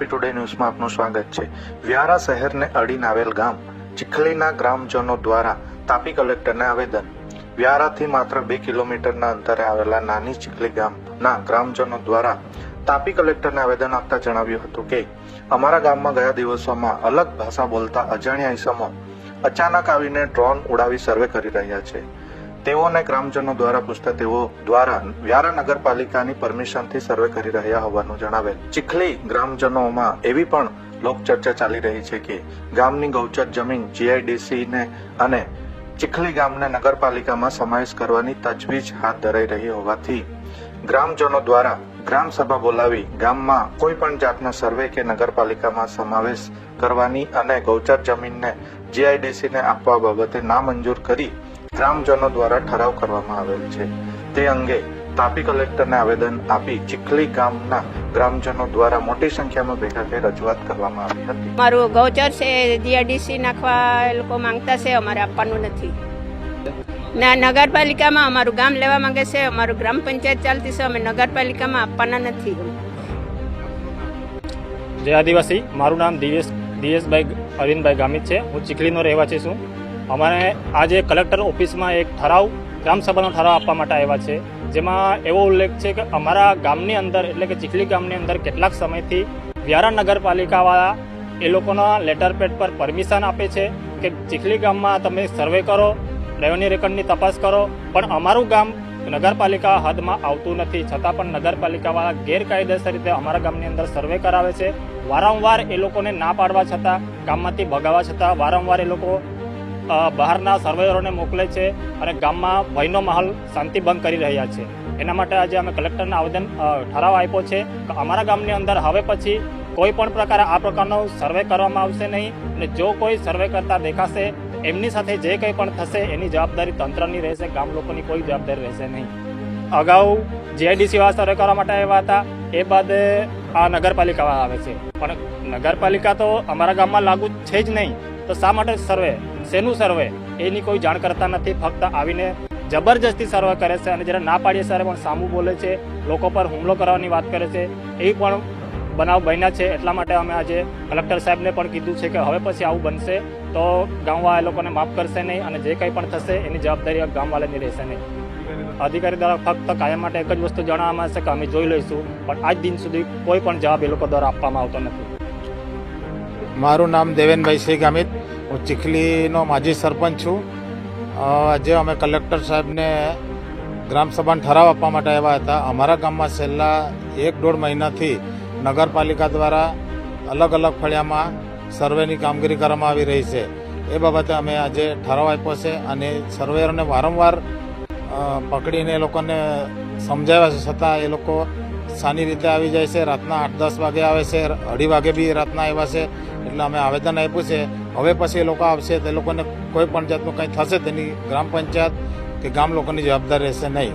Tapi today ન્યૂઝમાં આપનું સ્વાગત છે। વ્યારા શહેરને અડીને આવેલ ગામ ચીખલીના ગ્રામજનો દ્વારા તાપી કલેક્ટરને આવેદન। વ્યારાથી માત્ર 2 કિલોમીટરના અંતરે આવેલા નાની ચીખલી ગામના ગ્રામજનો દ્વારા તાપી કલેક્ટરને આવેદન આપતા જણાવ્યું હતું કે અમારા ગામમાં ગયા દિવસોમાં અલગ ભાષા બોલતા અજાણ્યા ઇસમો અચાનક આવીને ડ્રોન ઉડાવી સર્વે કરી રહ્યા છે। તેઓને ગ્રામજનો દ્વારા પૂછતા તેઓ દ્વારા વ્યારા નગરપાલિકાની પરમિશનથી સર્વે કરી રહ્યા હોવાનું જણાવેલ। ચીખલી ગ્રામજનોમાં એવી પણ લોકચર્ચા ચાલી રહી છે કે ગામની ગૌચર જમીન જીઆઈડીસી ને અને ચીખલી ગામને નગરપાલિકામાં સમાવેશ કરવાની તજવીજ હાથ ધરાઈ રહી હોવાથી ગ્રામજનો દ્વારા ગ્રામસભા બોલાવી ગામમાં કોઈ પણ જાતનો સર્વે કે નગરપાલિકામાં સમાવેશ કરવાની અને ગૌચર જમીનને જીઆઈડીસી ને આપવા બાબતે નામંજૂર કરી ગ્રામજનો દ્વારા ઠરાવ કરવામાં આવેલ છે। તે અંગે તાપી કલેક્ટરને આવેદન આપી ચીખલી ગામના ગ્રામજનો દ્વારા મોટી સંખ્યામાં ભેગા થઈ રજૂઆત કરવામાં આવી હતી। મારું ગૌચર છે જીઆઈડીસી નાખવા એ લોકો માંગતા છે, અમારે આપવાનું નથી। ના નગરપાલિકામાં અમારું ગામ લેવા માંગે છે, અમારું ગ્રામ પંચાયત ચાલતી છે, અમે નગરપાલિકામાં આપવાના નથી। જય આદિવાસી, મારું નામ દિયેશભાઈ અરવિંદભાઈ ગામિત છે। હું ચીખલીનો રહેવાસી છું। અમારે આજે કલેક્ટર ઓફિસમાં એક ઠરાવ ગ્રામસભાનો ઠરાવ આપવા માટે આવ્યા છે, જેમાં એવો ઉલ્લેખ છે કે અમારા ગામની અંદર એટલે કે ચીખલી ગામની અંદર કેટલાક સમયથી વ્યારા નગરપાલિકાવાળા એ લોકોના લેટર પેડ પર પરમિશન આપે છે કે ચીખલી ગામમાં તમે સર્વે કરો, રેવન્યુ રેકર્ડની તપાસ કરો, પણ અમારું ગામ નગરપાલિકા હદમાં આવતું નથી। છતાં પણ નગરપાલિકાવાળા ગેરકાયદેસર રીતે અમારા ગામની અંદર સર્વે કરાવે છે। વારંવાર એ લોકોને ના પાડવા છતાં, ગામમાંથી ભગાવવા છતાં વારંવાર એ લોકો બહારના સર્વેયરોને મોકલે છે અને ગામમાં ભયનો માહોલ શાંતિભંગ કરી રહ્યા છે। એના માટે આજે અમે કલેક્ટરને આવેદન ઠરાવ આપ્યો છે કે અમારા ગામની અંદર હવે પછી કોઈ પણ પ્રકારે આ પ્રકારનો સર્વે કરવામાં આવશે નહીં અને જો કોઈ સર્વે કરતા દેખાશે એમની સાથે જે કંઈ પણ થશે એની જવાબદારી તંત્રની રહેશે, ગામ લોકોની કોઈ જવાબદારી રહેશે નહીં। અગાઉ જીઆઈડીસી વાળા સર્વે કરવા માટે આવ્યા હતા, એ બાદ આ નગરપાલિકા આવે છે, પણ નગરપાલિકા તો અમારા ગામમાં લાગુ છે જ નહીં, તો શા માટે સર્વે, શેનું સર્વે એની કોઈ જાણ કરતા નથી। ફક્ત આવીને જબરજસ્તી સર્વે કરે છે અને જ્યારે ના પાડીએ ત્યારે પણ સામું બોલે છે, લોકો પર હુમલો કરવાની વાત કરે છે। એ પણ બનાવ બન્યા છે। એટલા માટે અમે આજે કલેક્ટર સાહેબને પણ કીધું છે કે હવે પછી આવું બનશે તો ગામવાળા એ લોકોને માફ કરશે નહીં અને જે કંઈ પણ થશે એની જવાબદારી ગામવાળાની રહેશે નહીં। અધિકારી દ્વારા ફક્ત કાયમ માટે એક જ વસ્તુ જણાવવામાં આવશે કે અમે જોઈ લઈશું, પણ આજ દિન સુધી કોઈ પણ જવાબ એ લોકો દ્વારા આપવામાં આવતો નથી। મારું નામ દેવેનભાઈ સિંહ ગામિત, હું ચીખલીનો માજી સરપંચ છું। આજે અમે કલેક્ટર સાહેબને ગ્રામસભાનો ઠરાવ આપવા માટે આવ્યા હતા। અમારા ગામમાં છેલ્લા 1-1.5 મહિનાથી નગરપાલિકા દ્વારા અલગ અલગ ફળિયામાં સર્વેની કામગીરી કરવામાં આવી રહી છે। એ બાબતે અમે આજે ઠરાવ આપ્યો છે અને સર્વેયરોને વારંવાર પકડીને એ લોકોને સમજાવ્યા છે, છતાં એ લોકો સાની રીતે આવી જાય છે। રાતના 8-10 વાગે આવે છે, 2:30 વાગે બી રાતના આવ્યા છે। એટલે અમે આવેદન આપ્યું છે હવે પછી એ લોકો આવશે તો એ લોકોને કોઈ પણ જાતનું કંઈ થશે તેની ગ્રામ પંચાયત કે ગામ લોકોની જવાબદારી રહેશે નહીં।